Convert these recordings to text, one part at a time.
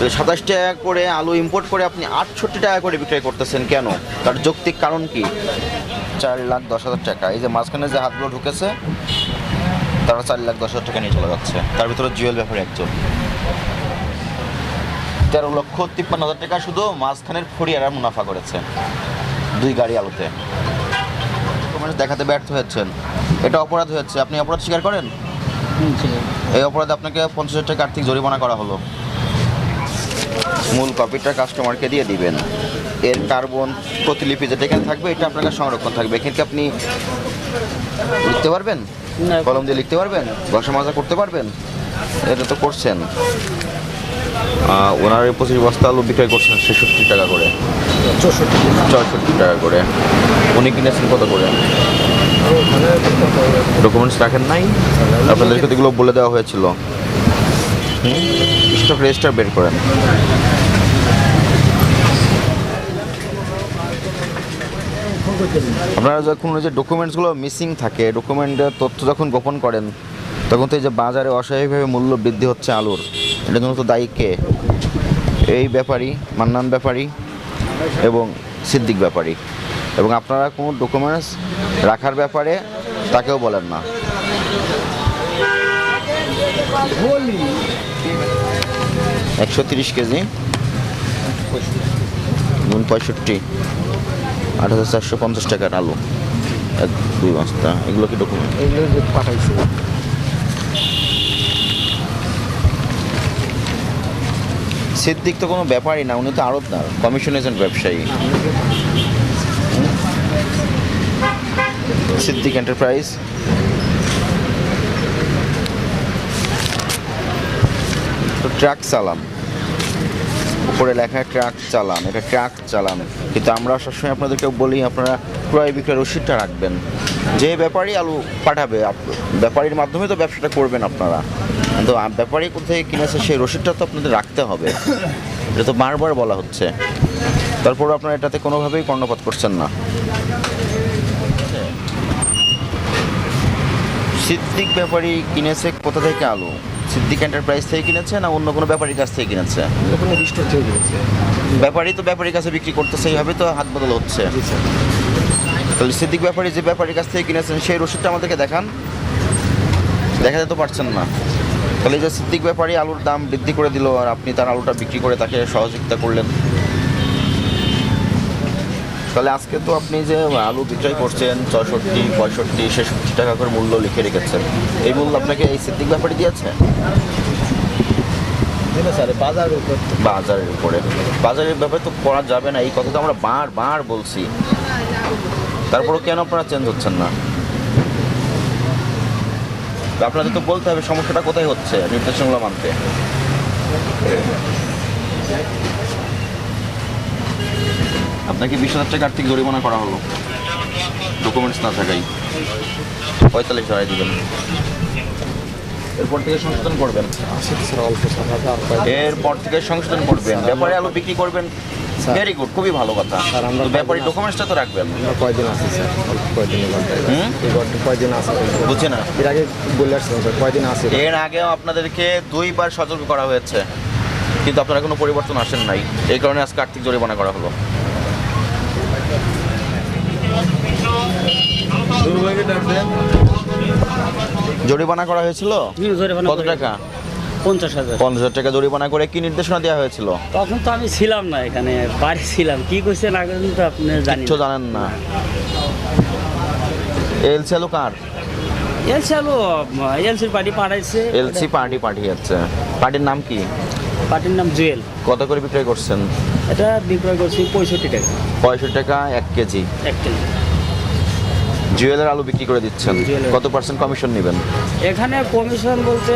27 টাকা করে আলু ইম্পোর্ট করে আপনি 68 টাকা করে বিক্রয় করতেছেন কেন? তার যৌক্তিক কারণ কি? 4,10,000 টাকা। এই যে মাঝখানে যে হাতগুলো ঢুকেছে তারা 4,10,000 টাকা নিয়ে চলে যাচ্ছে। তার ভিতরে জুয়েল ব্যাপারী একজন। 13,53,000 টাকা শুধু মাঝখানের ফড়িয়ারা মুনাফা করেছে 2 গাড়ি আলুতে। দেখাতে ব্যর্থ হয়েছেন, এটা অপরাধ হয়েছে। আপনি অপরাধ স্বীকার করেন? এই অপরাধে আপনাকে 50,000 টাকা আর্থিক জরিমানা করা হলো। মূল কপিটা কাস্টমারকে দিয়ে দিবেন। এর কার্বন প্রতিলিপি যেটা এখানে থাকবে এটা আপনার কাছে সংরক্ষণ থাকবে। এখানে কি আপনি লিখতে পারবেন? কলম দিয়ে লিখতে পারবেন? ঘষা মাজা করতে পারবেন? এটা তো করছেন। ওনার 25 বস্তা আলু বিক্রয় করছেন 66 টাকা করে, 64 টাকা করে। উনি কিনেছেন কত করে? ডকুমেন্টস রাখেন নাই? আপনাদেরকে এগুলো বলে দেওয়া হয়েছিল। স্টক রেজিস্টার বের করেন। আপনারা যখন যে ডকুমেন্টসগুলো মিসিং থাকে, ডকুমেন্টের তথ্য যখন গোপন করেন, তখন তো এই যে বাজারে অস্বাভাবিকভাবে মূল্য বৃদ্ধি হচ্ছে আলুর, এটার জন্য তো দায়ী কে? এই ব্যাপারী, মান্নান ব্যাপারী এবং সিদ্দিক ব্যাপারী। এবং আপনারা কোনো ডকুমেন্টস রাখার ব্যাপারে তাকেও বলেন না। 130 কেজি, 65, 8,450 টাকার আলু, 1-2 বস্তা। এগুলো কি ডকুমেন্ট? এগুলো পাঠাইছে। সিদ্দিক তো কোনো ব্যাপারই না, উনি তো আড়তদার, কমিশন এজেন্ট, ব্যবসায়ী। সিদ্দিক এন্টারপ্রাইজ। তো ট্রাক চালান, উপরে লেখা ট্রাক চালান, এটা ট্রাক চালান। কিন্তু আমরা সবসময় আপনাদেরকে বলি আপনারা ক্রয় বিক্রয় রসিদটা রাখবেন। যে ব্যাপারী আলু পাঠাবে, ব্যাপারীর মাধ্যমে তো ব্যবসাটা করবেন আপনারা, কিন্তু ব্যাপারী কোথায় কিনেছে সেই রসিদটা তো আপনাদের রাখতে হবে। এটা তো বারবার বলা হচ্ছে, তারপর আপনারা এটাতে কোনোভাবেই কর্ণপাত করছেন না। সিদ্দিক ব্যাপারী কিনেছে কোথা থেকে আলু? সিদ্দিক এন্টারপ্রাইজ থেকে কিনেছে না অন্য কোনো ব্যাপারীর কাছ থেকে কিনেছে? কোনো ডিস্টার্ব থেকে গেছে। ব্যাপারী তো ব্যাপারীর কাছে বিক্রি করতেছে, এইভাবে তো হাত বদল হচ্ছে। তাহলে সিদ্দিক ব্যাপারী যে ব্যাপারীর কাছ থেকে কিনেছেন সেই রসিদটা আমাদেরকে দেখান। দেখাতে তো পারছেন না। তাহলে যে সিদ্দিক ব্যাপারী আলুর দাম বৃদ্ধি করে দিল আর আপনি তার আলুটা বিক্রি করে তাকে সহযোগিতা করলেন। তাহলে আজকে তো আপনি যে আলু বিক্রয় করছেন 64, 65, 66 টাকা করে মূল্য লিখে রেখেছেন, এই মূল্য আপনাকে এই সিদ্দিক ব্যাপারী দিয়েছে? বাজারের উপরে। বাজারের ব্যাপারে তো করা যাবে না, এই কথা তো আমরা বারবার বলছি। তারপরেও কেন আপনারা চেঞ্জ হচ্ছেন না? আপনাদের তো বলতে হবে সমস্যাটা কোথায় হচ্ছে, নির্দেশনাগুলো মানতে। আপনাকে 20,000 টাকা আর্থিক জরিমানা করা হলো ডকুমেন্টস না থাকাই। 45 টাকা দিবেন। এরপর থেকে সংশোধন করবেন। এরপর থেকে সংশোধন করবেন। ব্যাপারে আলু বিক্রি করবেন, ভেরি গুড, খুবই ভালো কথা। তো ব্যাপারী ডকুমেন্টসটা তো রাখবেন। কয়দিন আছে স্যার? কয়দিন আছে বুঝছে না? এর আগে বলে আসছিলাম স্যার, কয়দিন আছে? এর আগেও আপনাদেরকে 2 বার সতর্ক করা হয়েছে, কিন্তু আপনারা কোনো পরিবর্তন আসেন নাই। এই কারণে আজকে আর্থিক জরিমানা করা হলো। জরিমানা করা হয়েছিল কত টাকা? 50,000। 50,000 টাকা জরিমানা করে কি নির্দেশনা দেওয়া হয়েছিল? তখন তো আমি ছিলাম না এখানে, বাড়ি ছিলাম। কি করছে না করছেন তো আপনি কিচ্ছু জানেন না। এলসি আলু কার? এলসির পার্টি পাঠাইছে। এলসি পার্টি পাঠিয়েছে। পার্টির নাম কি? পার্টির নাম জুয়েল। কত করে বিক্রয় করছেন? এটা বিক্রয় করছি 65 টাকা। 65 টাকা 1 কেজি। 1 কেজি জুয়েলের আলু বিক্রি করে দিচ্ছেন। জুয়েলের। কত % কমিশন নেবেন? এখানে কমিশন বলতে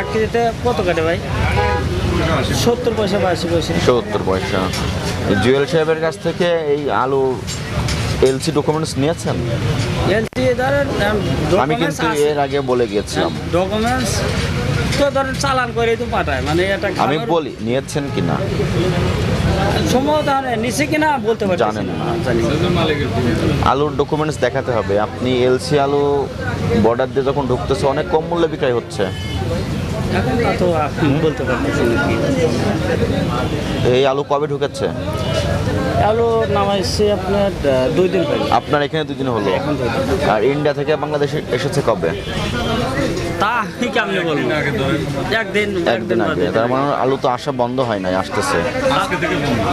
1 কেজিতে কত কাটে ভাই? 70 পয়সা বা 80 পয়সা। 70 পয়সা। জুয়েল সাহেবের কাছ থেকে এই আলু এলসি ডকুমেন্টস নিয়েছেন? এলসি ধরেন আমি কিন্তু এর আগে বলে গিয়েছিলাম। ডকুমেন্টস তো ধরেন চালান করে তো পাঠায়, মানে এটা আমি বলি নিয়েছেন কিনা সম্ভবত নিচে কিনা বলতে পারছি জানেন না। না। জানি না। আলুর ডকুমেন্টস দেখাতে হবে। আপনি এলসি আলু বর্ডার দিয়ে যখন ঢুকতেছে অনেক কম মূল্যে বিক্রয় হচ্ছে, এখন তা তো আপনি বলতে পারতেছি না কি। এই আলু কবে ঢুকেছে? আলু নামাইছে আপনার 2 দিন হলো। আপনার এখানে 2 দিন হলো। এখন 2 দিন। আর ইন্ডিয়া থেকে বাংলাদেশে এসেছে কবে? তা আমি কেমনে বলবো, একদিন একদিন আগে। তার মানে আলু তো আসা বন্ধ হয় নাই, আসতেছে।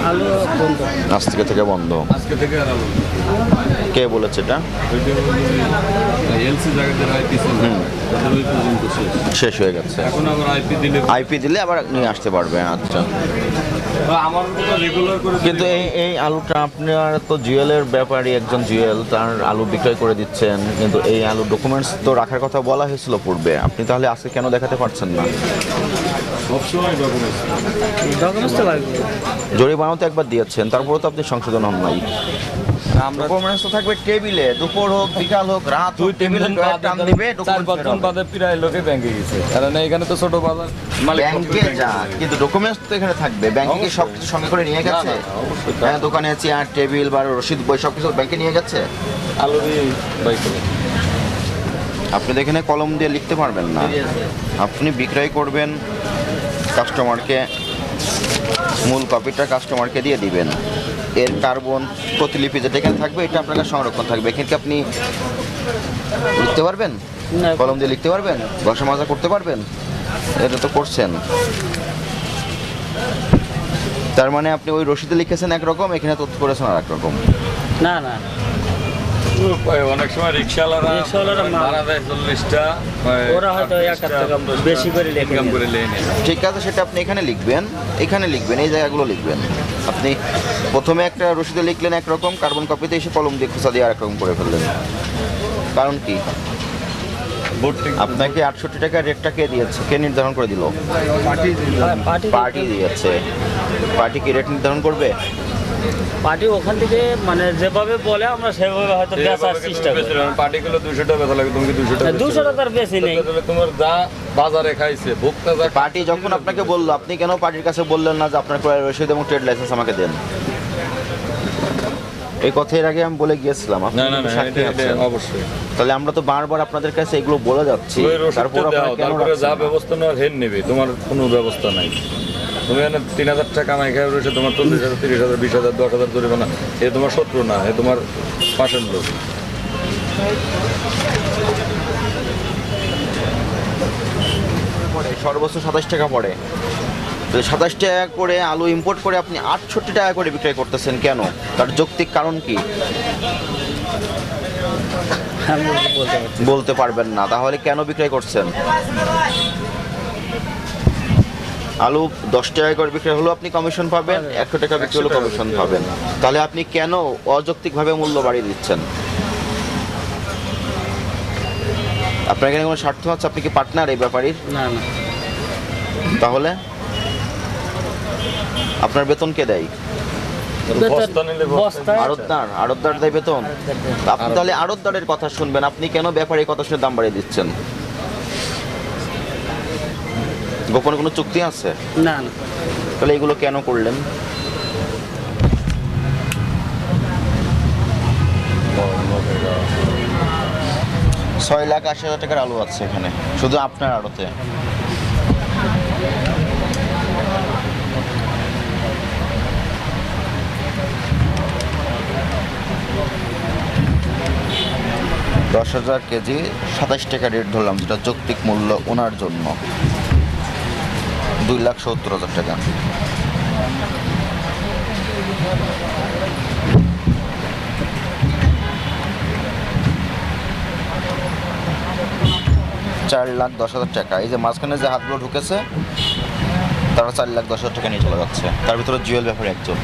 আলু বন্ধ। আজ থেকে বন্ধ। আজকে থেকে আর আলো কে বলেছে এটা? এলসি জায়গাতে আইপি ছিল তাদের ওই পর্যন্ত শেষ। শেষ হয়ে গেছে। এখন আবার আইপি দিলে আইপি দিলে আবার নিয়ে আসতে পারবে। আচ্ছা, আমার রেগুলার করে কিন্তু এই আলুটা আপনার তো জুয়েলের ব্যাপারই, একজন জুয়েল তার আলু বিক্রয় করে দিচ্ছেন, কিন্তু এই আলু ডকুমেন্টস তো রাখার কথা বলা হয়েছিল পূর্বে। আপনি তাহলে আজকে কেন দেখাতে পারছেন না? সবসময় ডকুমেন্টস ডকুমেন্টস তো লাগবে। জরিমানাও তো একবার দিয়েছেন, তারপরে তো আপনি সংশোধন হন নাই। আমরা ডকুমেন্টস তো থাকবে টেবিলে, দুপুর হোক বিকাল হোক রাত হোক, টেবিলে টান দিবে, ডকুমেন্টস বাদে প্রায় লোকে ব্যাংকে গেছে, কারণ এখানে তো ছোট বাজার ব্যাংকে যা, কিন্তু ডকুমেন্টস তো এখানে থাকবে। ব্যাংকে কি সব কিছু সঙ্গে করে নিয়ে গেছে? হ্যাঁ, দোকানে চেয়ার টেবিল বা রসিদ বই সব কিছু ব্যাংকে নিয়ে গেছে। আলু দিয়ে বাই করে আপনি তো এখানে কলম দিয়ে লিখতে পারবেন না। আপনি বিক্রয় করবেন, কাস্টমারকে মূল কপিটা কাস্টমারকে দিয়ে দিবেন। এর কার্বন প্রতিলিপি যেটা এখানে থাকবে এটা আপনার কাছে সংরক্ষণ থাকবে। এখানে কি আপনি লিখতে পারবেন? না। কলম দিয়ে লিখতে পারবেন? ঘষা মাজা করতে পারবেন? এটা তো করছেন। তার মানে আপনি ওই রসিদে লিখেছেন একরকম, এখানে তথ্য করেছেন আর একরকম। না না, অনেক সময় রিক্সাওয়ালারা রিক্সাওয়ালারা ভাড়া দেয় 40টা, ওরা হয়তো 1 টাকা বেশি করে লেখে ইনকাম করে লেনে নেয়। ঠিক আছে, সেটা আপনি এখানে লিখবেন, এই জায়গাগুলো লিখবেন। আপনি প্রথমে একটা রসিদে লিখলেন একরকম, কার্বন কপিতে এসে কলম দিয়ে খোঁচা দিয়ে আরেক রকম করে ফেললেন। কারণ কি? আপনাকে 68 টাকার রেটটা কে দিয়েছে? কে নির্ধারণ করে দিল? পার্টি দিয়েছে। পার্টি কি রেট নির্ধারণ করবে? পার্টি ওখান থেকে মানে যেভাবে বলে আমরা সেভাবে হয়তো বেচার চেষ্টা করি। পার্টিগুলো 200 টাকা বেচা লাগে, তুমি কি 200 টাকা 200 টাকার বেশি নেই। তোমার যা বাজারে খাইছে ভোক্তা যা পার্টি যখন আপনাকে বললো, আপনি কেন পার্টির কাছে বললেন না যে আপনার ক্রয় রসিদ এবং ট্রেড লাইসেন্স আমাকে দেন? এই কথা এর আগে আমি বলে গিয়েছিলাম। আপনি না না না, সাক্ষী এটা আছেন। অবশ্যই তাহলে আমরা তো বারবার আপনাদের কাছে এগুলো বলে যাচ্ছি, ওই রসিদটা তারপর দাও, আপনারা কেন তারপরে যা রাখছেন না? ব্যবস্থা নেওয়ার হেন নেবে, তোমার কোনো ব্যবস্থা নাই। তুমি এখানে 3000 টাকা কামাই খাই রয়েছে, তোমার 40,000 30,000 20,000 10,000 জরিমানা। এ তোমার শত্রু না, এ তোমার পাশের লোক। সর্বোচ্চ 27 টাকা পড়ে। তো 27 টাকা করে আলু ইম্পোর্ট করে আপনি 68 টাকা করে বিক্রয় করতেছেন কেন? তার যৌক্তিক কারণ কি? আমি বলতে পারছি। বলতে পারবেন না, তাহলে কেন বিক্রয় করছেন? আলু 10 টাকা করে বিক্রয় হলো আপনি কমিশন পাবেন, 100 টাকা বিক্রি হলো কমিশন পাবেন। তাহলে আপনি কেন অযৌক্তিকভাবে মূল্য বাড়িয়ে দিচ্ছেন? আপনার এখানে কোনো স্বার্থ আছে? আপনি কি পার্টনার এই ব্যাপারীর? না না, তাহলে আপনার বেতন কে দেয়? বস্তা নিলে বস্তা। বস্তা আড়তদার দেয় বেতন। আপনি তাহলে আড়তদারের কথা শুনবেন, আপনি কেন ব্যাপারীর কথা শুনে দাম বাড়িয়ে দিচ্ছেন? গোপনে কোনো চুক্তি আছে? না না, তাহলে এগুলো কেন করলেন? $6,80,000 টাকার আলু আছে এখানে শুধু আপনার আড়তে। $10,000 কেজি, 27 টাকা রেট ধরলাম, যেটা যৌক্তিক মূল্য ওনার জন্য। 2,70,000 টাকা। $4,10,000 টাকা। এই যে মাঝখানে যে হাতগুলো ঢুকেছে তারা $4,10,000 টাকা নিয়ে চলে যাচ্ছে। তার ভিতরে জুয়েল ব্যাপারে একজন।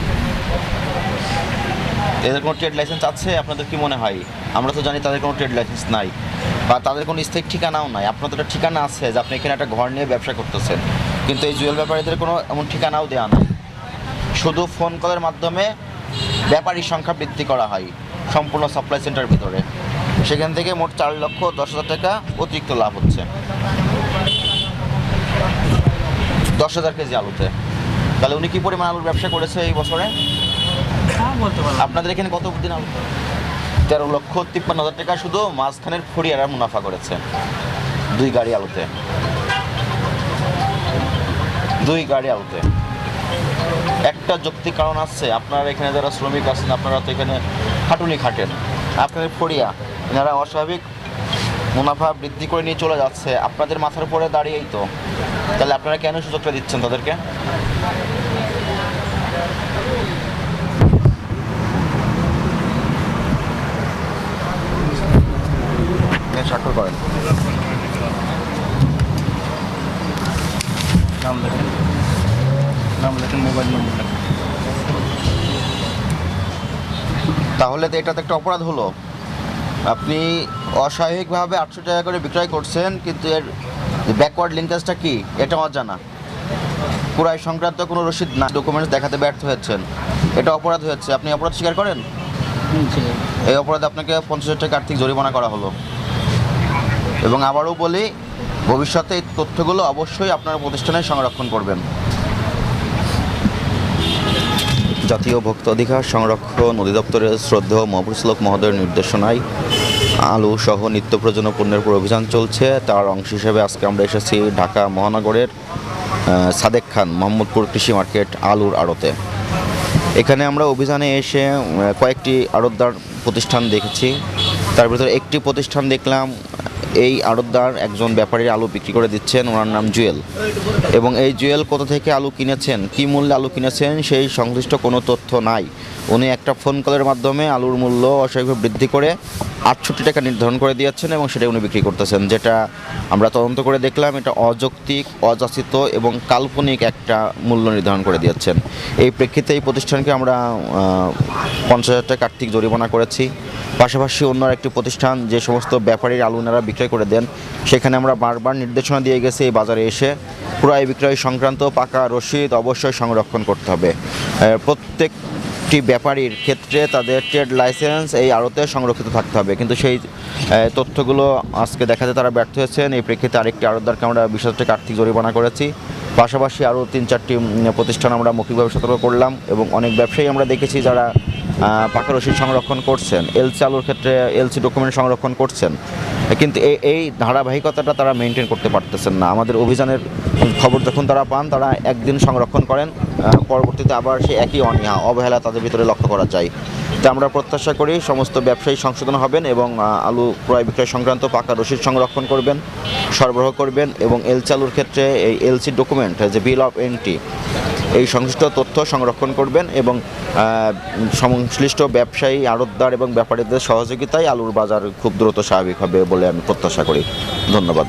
এদের কোনো ট্রেড লাইসেন্স আছে? আপনাদের কি মনে হয়? আমরা তো জানি তাদের কোনো ট্রেড লাইসেন্স নাই, বা তাদের কোনো স্থায়ী ঠিকানাও নাই। আপনাদের একটা ঠিকানা আছে যে আপনি এখানে একটা ঘর নিয়ে ব্যবসা করতেছেন, কিন্তু এই জুয়েল ব্যাপারীদের কোনো এমন ঠিকানাও দেওয়া নাই। শুধু ফোন কলের মাধ্যমে ব্যাপারীর সংখ্যা বৃদ্ধি করা হয় সম্পূর্ণ সাপ্লাই সেন্টার ভিতরে। সেখান থেকে মোট $4,10,000 টাকা অতিরিক্ত লাভ হচ্ছে 10,000 কেজি আলুতে। তাহলে উনি কি পরিমাণ আলুর ব্যবসা করেছে এই বছরে? বলতে পারলাম। আপনাদের এখানে কত দিন আলু? 13,53,000 টাকা শুধু মাঝখানের ফড়িয়ারা মুনাফা করেছে 2 গাড়ি আলুতে। 2 গাড়ি আলুতে। একটা যৌক্তিক কারণ আছে, আপনারা এখানে যারা শ্রমিক আছেন আপনারা তো এখানে খাটুনি খাটেন, আপনাদের ফড়িয়া এনারা অস্বাভাবিক মুনাফা বৃদ্ধি করে নিয়ে চলে যাচ্ছে আপনাদের মাথার উপরে দাঁড়িয়েই তো, তাহলে আপনারা কেন সুযোগটা দিচ্ছেন তাদেরকে? স্বাক্ষর করেন। নাম লেখেন, মোবাইল নম্বর লেখেন। তাহলে তো এটা তো একটা অপরাধ হলো। আপনি অস্বাভাবিকভাবে 800 টাকা করে বিক্রয় করছেন, কিন্তু এর ব্যাকওয়ার্ড লিঙ্কেজটা কি এটা অজানা, ক্রয় সংক্রান্ত কোনো রসিদ না, ডকুমেন্টস দেখাতে ব্যর্থ হয়েছেন, এটা অপরাধ হয়েছে। আপনি অপরাধ স্বীকার করেন? এই অপরাধে আপনাকে 50,000 টাকা আর্থিক জরিমানা করা হলো। এবং আবারও বলি, ভবিষ্যতে এই তথ্যগুলো অবশ্যই আপনার প্রতিষ্ঠানে সংরক্ষণ করবেন। জাতীয় ভোক্তা অধিকার সংরক্ষণ অধিদপ্তরের শ্রদ্ধেয় মহাপরিচালক মহোদয়ের নির্দেশনায় আলু সহ নিত্য প্রয়োজনীয় পণ্যের উপর অভিযান চলছে। তার অংশ হিসেবে আজকে আমরা এসেছি ঢাকা মহানগরের সাদেক খান মোহাম্মদপুর কৃষি মার্কেট আলুর আড়তে। এখানে আমরা অভিযানে এসে কয়েকটি আড়তদার প্রতিষ্ঠান দেখেছি। তার ভিতরে একটি প্রতিষ্ঠান দেখলাম, এই আড়তদার একজন ব্যাপারীর আলু বিক্রি করে দিচ্ছেন, ওনার নাম জুয়েল। এবং এই জুয়েল কোথা থেকে আলু কিনেছেন, কী মূল্যে আলু কিনেছেন সেই সংশ্লিষ্ট কোনো তথ্য নাই। উনি একটা ফোন কলের মাধ্যমে আলুর মূল্য অস্বাভাবিকভাবে বৃদ্ধি করে 68 টাকা নির্ধারণ করে দিয়েছেন এবং সেটাই উনি বিক্রি করতেছেন, যেটা আমরা তদন্ত করে দেখলাম এটা অযৌক্তিক, অযাচিত এবং কাল্পনিক একটা মূল্য নির্ধারণ করে দিয়েছেন। এই প্রেক্ষিতে এই প্রতিষ্ঠানকে আমরা 50,000 টাকা আর্থিক জরিমানা করেছি। পাশাপাশি অন্য একটি প্রতিষ্ঠান যে সমস্ত ব্যাপারীর আলু ওনারা বিক্রয় করে দেন, সেখানে আমরা বারবার নির্দেশনা দিয়ে গেছি এই বাজারে এসে ক্রয় বিক্রয় সংক্রান্ত পাকা রসিদ অবশ্যই সংরক্ষণ করতে হবে। প্রত্যেকটি ব্যাপারীর ক্ষেত্রে তাদের ট্রেড লাইসেন্স এই আড়তে সংরক্ষিত থাকতে হবে, কিন্তু সেই তথ্যগুলো আজকে দেখাতে তারা ব্যর্থ হয়েছেন। এই প্রেক্ষিতে আরেকটি আড়তদারকে আমরা 20,000 টাকা আর্থিক জরিমানা করেছি। পাশাপাশি আরও 3-4টি প্রতিষ্ঠান আমরা মৌখিকভাবে সতর্ক করলাম এবং অনেক ব্যবসায়ী আমরা দেখেছি যারা পাকা রসিদ সংরক্ষণ করছেন, এলসি আলুর ক্ষেত্রে এলসি ডকুমেন্ট সংরক্ষণ করছেন, কিন্তু এই ধারাবাহিকতাটা তারা মেনটেন করতে পারতেছেন না। আমাদের অভিযানের খবর যখন তারা পান, তারা একদিন সংরক্ষণ করেন, পরবর্তীতে আবার সেই একই অনীহা অবহেলা তাদের ভিতরে লক্ষ্য করা যায়। তো আমরা প্রত্যাশা করি সমস্ত ব্যবসায়ী সংশোধন হবেন এবং আলু ক্রয় বিক্রয় সংক্রান্ত পাকা রসিদ সংরক্ষণ করবেন, সরবরাহ করবেন এবং এলসি আলুর ক্ষেত্রে এই এলসি ডকুমেন্ট যে বিল অফ এন্ট্রি এই সংশ্লিষ্ট তথ্য সংরক্ষণ করবেন এবং সংশ্লিষ্ট ব্যবসায়ী, আড়তদার এবং ব্যাপারীদের সহযোগিতায় আলুর বাজার খুব দ্রুত স্বাভাবিক হবে বলে আমি প্রত্যাশা করি। ধন্যবাদ।